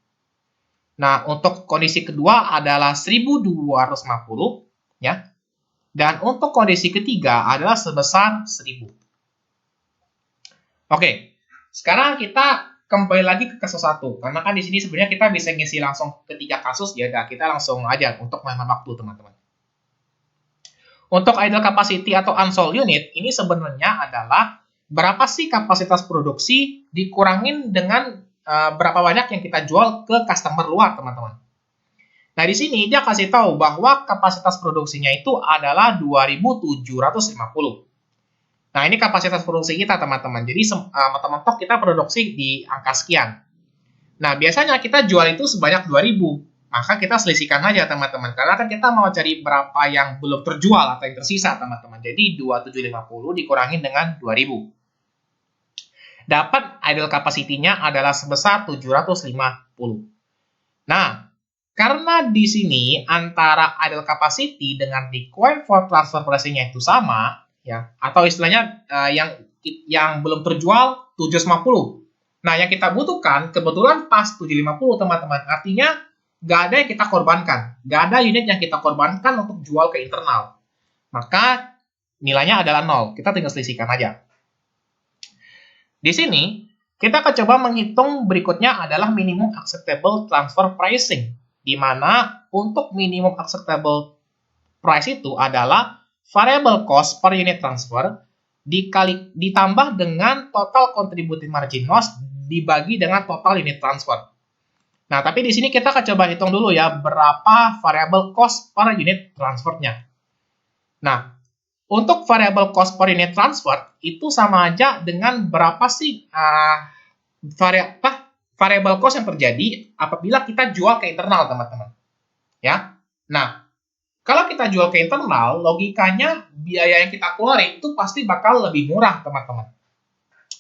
Nah, untuk kondisi kedua adalah 1250 ya. Dan untuk kondisi ketiga adalah sebesar 1000. Oke. Sekarang kita kembali lagi ke kasus 1 karena kan di sini sebenarnya kita bisa ngisi langsung ketiga kasus ya. Kita langsung aja untuk menghemat waktu, teman-teman. Untuk idle capacity atau unsold unit ini sebenarnya adalah berapa sih kapasitas produksi dikurangin dengan berapa banyak yang kita jual ke customer luar, teman-teman. Nah, di sini dia kasih tahu bahwa kapasitas produksinya itu adalah 2750. Nah, ini kapasitas produksi kita, teman-teman. Jadi, mentok-mentok kita produksi di angka sekian. Nah, biasanya kita jual itu sebanyak 2000. Maka kita selisihkan aja, teman-teman. Karena kan kita mau cari berapa yang belum terjual atau yang tersisa, teman-teman. Jadi, 2750 dikurangin dengan 2000. Dapat idle capacity-nya adalah sebesar 750. Nah, karena di sini antara idle capacity dengan required for transfer pricing-nya itu sama, ya, atau istilahnya yang belum terjual 750. Nah, yang kita butuhkan kebetulan pas 750, teman-teman. Artinya, nggak ada yang kita korbankan. Nggak ada unit yang kita korbankan untuk jual ke internal. Maka, nilainya adalah 0. Kita tinggal selisihkan aja. Di sini, kita akan coba menghitung berikutnya adalah minimum acceptable transfer pricing, di mana untuk minimum acceptable price itu adalah variable cost per unit transfer ditambah dengan total contributing margin loss dibagi dengan total unit transfer. Nah, tapi di sini kita akan coba hitung dulu ya berapa variable cost per unit transfernya. Nah, untuk variable cost per unit transfer itu sama aja dengan berapa sih variable cost yang terjadi apabila kita jual ke internal, teman-teman. Ya. Nah, kalau kita jual ke internal, logikanya biaya yang kita keluarin itu pasti bakal lebih murah, teman-teman.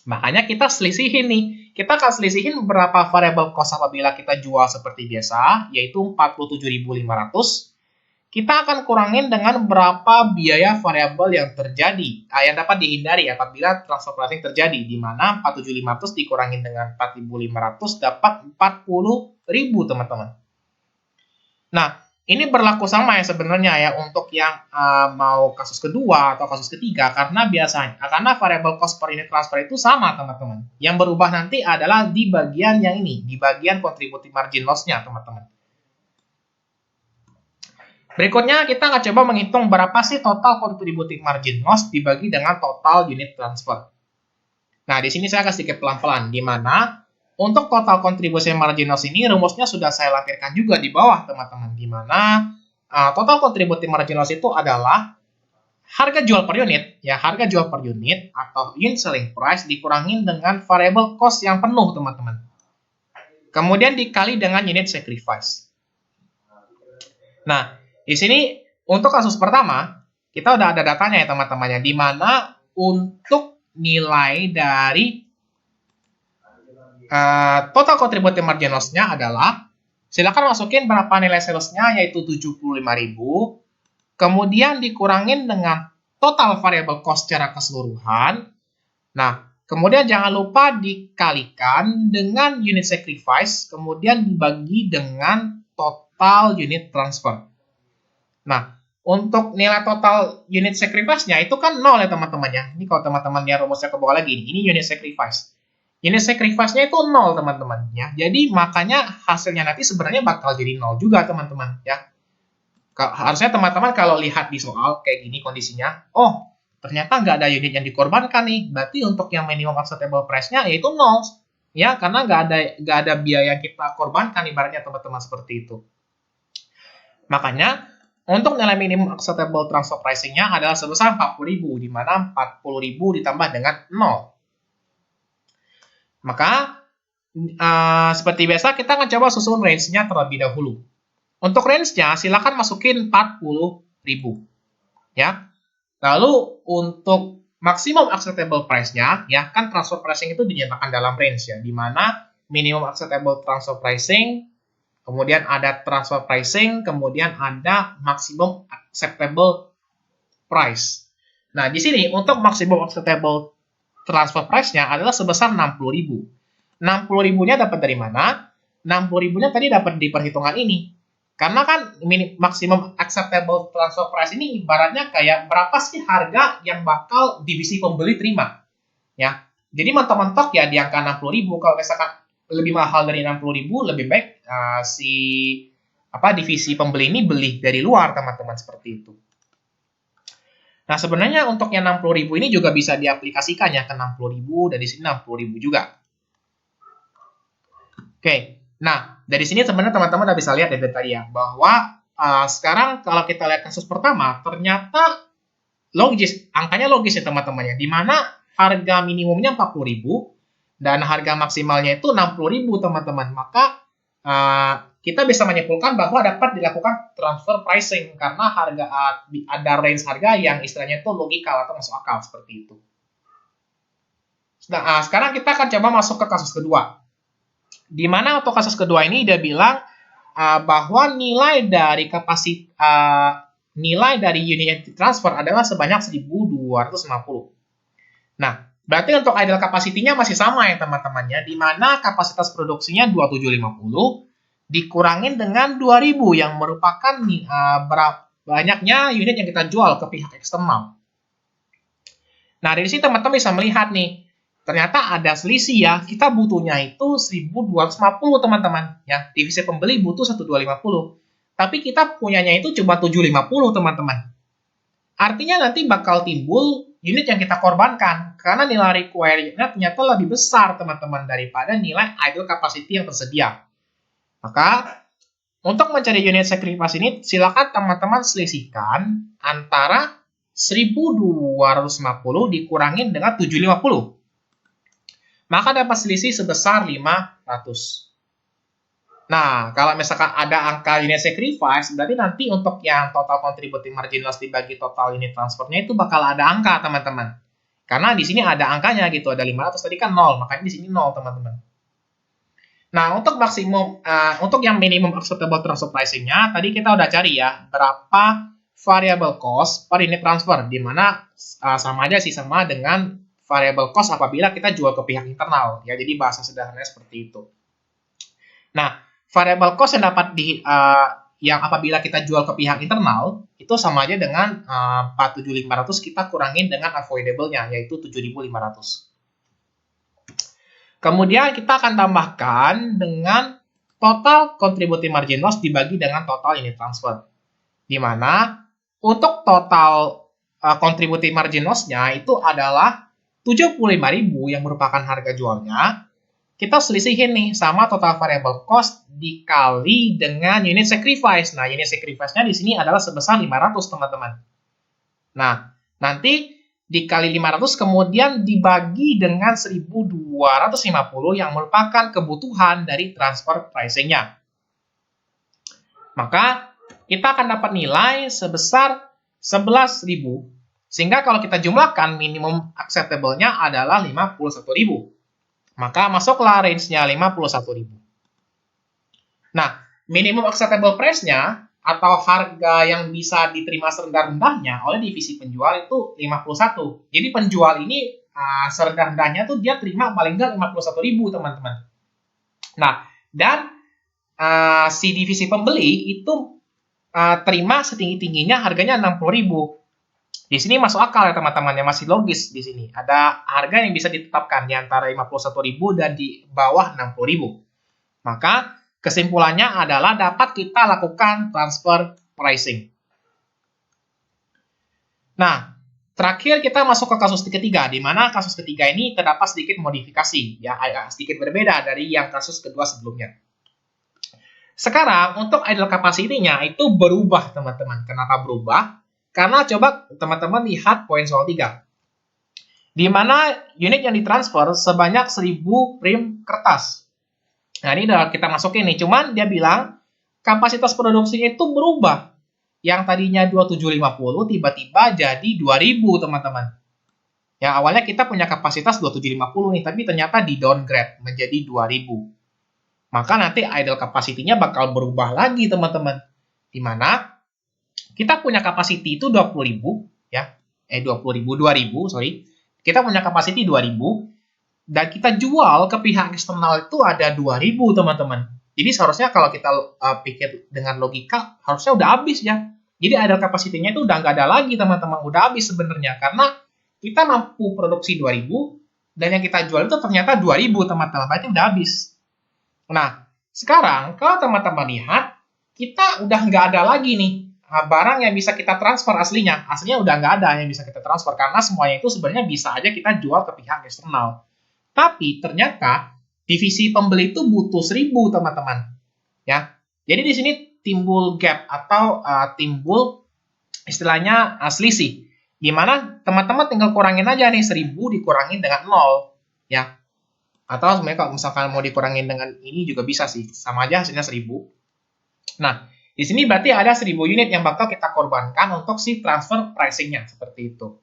Makanya kita selisihin nih. Kita akan selisihin berapa variable cost apabila kita jual seperti biasa, yaitu 47.500. Kita akan kurangin dengan berapa biaya variabel yang terjadi, yang dapat dihindari apabila transfer pricing terjadi, di mana 47.500 dikurangin dengan 4.500 dapat 40.000, teman-teman. Nah, ini berlaku sama ya sebenarnya ya untuk yang mau kasus kedua atau kasus ketiga, karena variable cost per unit transfer itu sama, teman-teman. Yang berubah nanti adalah di bagian yang ini, di bagian contributing margin loss-nya, teman-teman. Berikutnya, kita akan coba menghitung berapa sih total contributing margin loss dibagi dengan total unit transfer. Nah, di sini saya akan sedikit pelan-pelan, di mana untuk total contribution margin loss ini rumusnya sudah saya lampirkan juga di bawah, teman-teman, di mana total contributing margin loss itu adalah harga jual per unit, ya harga jual per unit atau unit selling price dikurangin dengan variable cost yang penuh, teman-teman. Kemudian dikali dengan unit sacrifice. Nah, di sini untuk kasus pertama, kita udah ada datanya ya teman-teman, di mana untuk nilai dari total contributing margin loss-nya adalah silakan masukin berapa nilai salesnya, yaitu 75.000. Kemudian dikurangin dengan total variable cost secara keseluruhan. Nah, kemudian jangan lupa dikalikan dengan unit sacrifice, kemudian dibagi dengan total unit transfer. Nah, untuk nilai total unit sacrifice-nya itu kan 0 ya teman-teman ya. Ini kalau teman-teman lihat rumusnya ke bawah lagi, ini unit sacrifice. Unit sacrifice-nya itu 0 teman-teman ya. Jadi makanya hasilnya nanti sebenarnya bakal jadi 0 juga teman-teman ya. Harusnya teman-teman kalau lihat di soal kayak gini kondisinya, oh ternyata nggak ada unit yang dikorbankan nih. Berarti untuk yang minimum acceptable price-nya yaitu 0 ya, karena nggak ada biaya yang kita korbankan ibaratnya teman-teman seperti itu. Makanya untuk nilai minimum acceptable transfer pricing-nya adalah sebesar 40.000, di mana 40.000 ditambah dengan 0. Maka seperti biasa kita akan coba susun range-nya terlebih dahulu. Untuk range-nya silakan masukin 40.000 ya. Lalu untuk maximum acceptable price-nya ya, kan transfer pricing itu dinyatakan dalam range ya, di mana minimum acceptable transfer pricing, kemudian ada transfer pricing, kemudian ada maximum acceptable price. Nah, di sini untuk maximum acceptable transfer price-nya adalah sebesar 60.000. 60.000-nya dapat dari mana? 60.000-nya tadi dapat di perhitungan ini. Karena kan maximum acceptable transfer price ini ibaratnya kayak berapa sih harga yang bakal divisi pembeli terima. Ya. Jadi mentok-mentok ya di angka 60.000. Kalau misalkan lebih mahal dari 60.000, lebih baik divisi pembeli ini beli dari luar, teman-teman, seperti itu. Nah, sebenarnya untuk yang 60.000 ini juga bisa diaplikasikan ya ke 60.000, dari sini 60.000 juga. Oke. Nah, dari sini sebenarnya teman-teman udah bisa lihat ya tadi ya, bahwa sekarang kalau kita lihat kasus pertama, ternyata logis, angkanya logis ya teman-teman ya, di mana harga minimumnya 40.000 dan harga maksimalnya itu 60.000 teman-teman. Maka kita bisa menyimpulkan bahwa dapat dilakukan transfer pricing karena ada range harga yang istilahnya itu logikal atau masuk akal seperti itu. Nah, sekarang kita akan coba masuk ke kasus kedua. Di mana untuk kasus kedua ini dia bilang bahwa nilai dari unit transfer adalah sebanyak 1.250. Nah, berarti untuk ideal capacity-nya masih sama ya teman-temannya, di mana kapasitas produksinya 2.750 dikurangin dengan 2.000 yang merupakan banyaknya unit yang kita jual ke pihak eksternal. Nah, dari sini teman-teman bisa melihat nih, ternyata ada selisih ya, kita butuhnya itu 1.250 teman-teman ya, divisi pembeli butuh 1.250, tapi kita punyanya itu cuma 750 teman-teman. Artinya nanti bakal timbul unit yang kita korbankan karena nilai require-nya ternyata lebih besar teman-teman daripada nilai idle capacity yang tersedia. Maka untuk mencari unit sacrifice ini silakan teman-teman selisihkan antara 1.250 dikurangin dengan 750. Maka dapat selisih sebesar 500. Nah, kalau misalkan ada angka unit sacrifice, berarti nanti untuk yang total contributing margin loss dibagi total unit transfernya itu bakal ada angka, teman-teman. Karena di sini ada angkanya gitu, ada 500 tadi kan 0, makanya di sini 0, teman-teman. Nah, untuk untuk yang minimum acceptable transfer pricing-nya, tadi kita udah cari ya, berapa variable cost per unit transfer, di mana sama aja sih, sama dengan variable cost apabila kita jual ke pihak internal, ya, jadi bahasa sederhananya seperti itu. Nah, variable cost yang apabila kita jual ke pihak internal, itu sama aja dengan 47.500 kita kurangin dengan avoidable-nya, yaitu 7.500. Kemudian kita akan tambahkan dengan total contributing margin loss dibagi dengan total unit transfer. Di mana untuk total contributing margin loss-nya itu adalah 75.000 yang merupakan harga jualnya. Kita selisihin nih sama total variable cost dikali dengan unit sacrifice. Nah, unit sacrifice-nya di sini adalah sebesar 500, teman-teman. Nah, nanti dikali 500 kemudian dibagi dengan 1.250 yang merupakan kebutuhan dari transfer pricing-nya. Maka kita akan dapat nilai sebesar 11.000. Sehingga kalau kita jumlahkan minimum acceptable-nya adalah 51.000. Maka masuklah range-nya 51.000. Nah, minimum acceptable price-nya atau harga yang bisa diterima serendah-rendahnya oleh divisi penjual itu 51. Jadi penjual ini serendah-rendahnya tuh dia terima paling nggak 51.000 teman-teman. Nah, dan si divisi pembeli itu terima setinggi-tingginya harganya 60.000. Di sini masuk akal ya teman-teman, ya masih logis di sini. Ada harga yang bisa ditetapkan di antara 51.000 dan di bawah 60.000. Maka kesimpulannya adalah dapat kita lakukan transfer pricing. Nah, terakhir kita masuk ke kasus ketiga, di mana kasus ketiga ini terdapat sedikit modifikasi, ya sedikit berbeda dari yang kasus kedua sebelumnya. Sekarang untuk idle capacity-nya itu berubah teman-teman. Kenapa berubah? Karena coba teman-teman lihat poin soal 3. Di mana unit yang ditransfer sebanyak 1000 prim kertas. Nah, ini udah kita masukin nih. Cuman dia bilang kapasitas produksinya itu berubah. Yang tadinya 2750 tiba-tiba jadi 2000 teman-teman. Ya, awalnya kita punya kapasitas 2750 nih, tapi ternyata di downgrade menjadi 2000. Maka nanti idle capacity-nya bakal berubah lagi teman-teman. Di mana kita punya capacity itu 20.000 ya. 20.000, sorry. Kita punya capacity 2000 dan kita jual ke pihak eksternal itu ada 2000 teman-teman. Jadi seharusnya kalau kita pikir dengan logika harusnya udah habis ya. Jadi idle capacity-nya itu udah nggak ada lagi teman-teman, udah habis sebenarnya karena kita mampu produksi 2000 dan yang kita jual itu ternyata 2000 teman-teman, berarti udah habis. Nah, sekarang kalau teman-teman lihat kita udah nggak ada lagi nih barang yang bisa kita transfer aslinya udah nggak ada yang bisa kita transfer karena semuanya itu sebenarnya bisa aja kita jual ke pihak eksternal. Tapi ternyata divisi pembeli itu butuh 1000 teman-teman. Ya, jadi di sini timbul gap atau timbul istilahnya selisih. Gimana teman-teman tinggal kurangin aja nih 1000 dikurangin dengan 0 ya. Atau sebenarnya kalau misalkan mau dikurangin dengan ini juga bisa sih, sama aja hasilnya 1000. Nah, di sini berarti ada 1000 unit yang bakal kita korbankan untuk si transfer pricing-nya, seperti itu.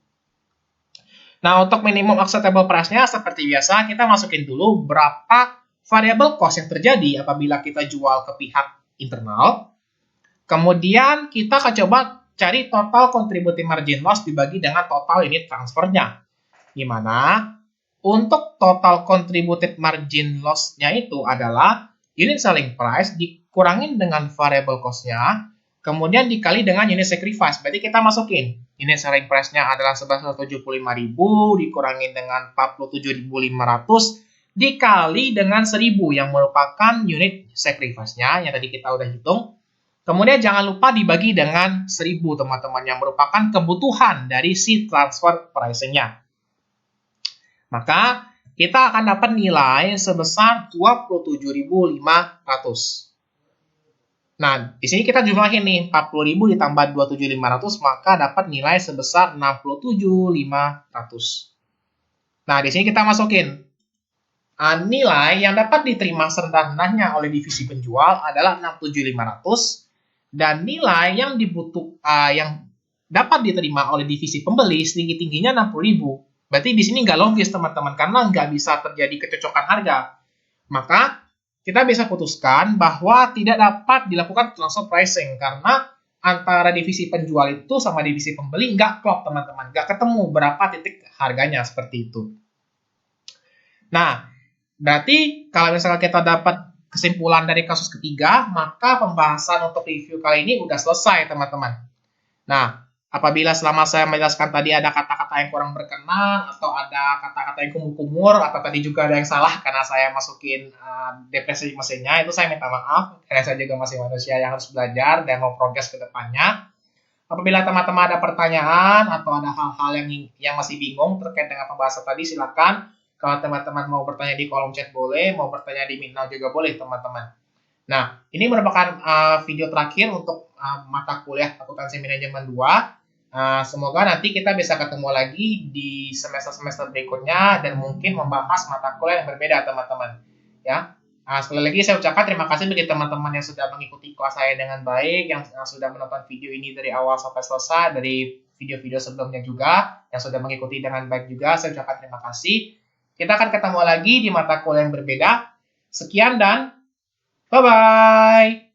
Nah, untuk minimum acceptable price-nya, seperti biasa, kita masukin dulu berapa variable cost yang terjadi apabila kita jual ke pihak internal. Kemudian, kita akan coba cari total contributing margin loss dibagi dengan total unit transfernya. Gimana? Untuk total contributed margin loss-nya itu adalah unit selling price dikurangin dengan variable cost-nya, kemudian dikali dengan unit sacrifice. Berarti kita masukin unit selling price-nya adalah sebesar 75.000 dikurangin dengan 47.500 dikali dengan 1000 yang merupakan unit sacrifice-nya yang tadi kita udah hitung. Kemudian jangan lupa dibagi dengan 1000 teman-teman yang merupakan kebutuhan dari si transfer pricing-nya. Maka kita akan dapat nilai sebesar 27.500. Nah, di sini kita jumlahin nih 40.000 ditambah 27.500 maka dapat nilai sebesar 67.500. Nah, di sini kita masukin nilai yang dapat diterima serendah-rendahnya oleh divisi penjual adalah 67.500 dan nilai yang yang dapat diterima oleh divisi pembeli setinggi-tingginya 60.000. Berarti di sini nggak logis teman-teman karena nggak bisa terjadi kecocokan harga. Maka kita bisa putuskan bahwa tidak dapat dilakukan transfer pricing karena antara divisi penjual itu sama divisi pembeli nggak klop teman-teman, nggak ketemu berapa titik harganya seperti itu. Nah, berarti kalau misalnya kita dapat kesimpulan dari kasus ketiga, maka pembahasan untuk review kali ini udah selesai teman-teman. Nah, apabila selama saya menjelaskan tadi ada kata-kata yang kurang berkenan atau ada kata-kata yang kumur-kumur atau tadi juga ada yang salah karena saya masukin depresi mesinnya, itu saya minta maaf karena saya juga masih manusia yang harus belajar dan mau progres ke depannya. Apabila teman-teman ada pertanyaan atau ada hal-hal yang masih bingung terkait dengan pembahasan tadi, silakan. Kalau teman-teman mau bertanya di kolom chat boleh, mau bertanya di Midnow juga boleh teman-teman. Nah, ini merupakan video terakhir untuk mata kuliah Akuntansi Manajemen 2. Semoga nanti kita bisa ketemu lagi di semester-semester berikutnya dan mungkin membahas mata kuliah yang berbeda teman-teman. Ya, sekali lagi saya ucapkan terima kasih bagi teman-teman yang sudah mengikuti kelas saya dengan baik, yang sudah menonton video ini dari awal sampai selesai, dari video-video sebelumnya juga, yang sudah mengikuti dengan baik juga, saya ucapkan terima kasih. Kita akan ketemu lagi di mata kuliah yang berbeda. Sekian dan bye-bye.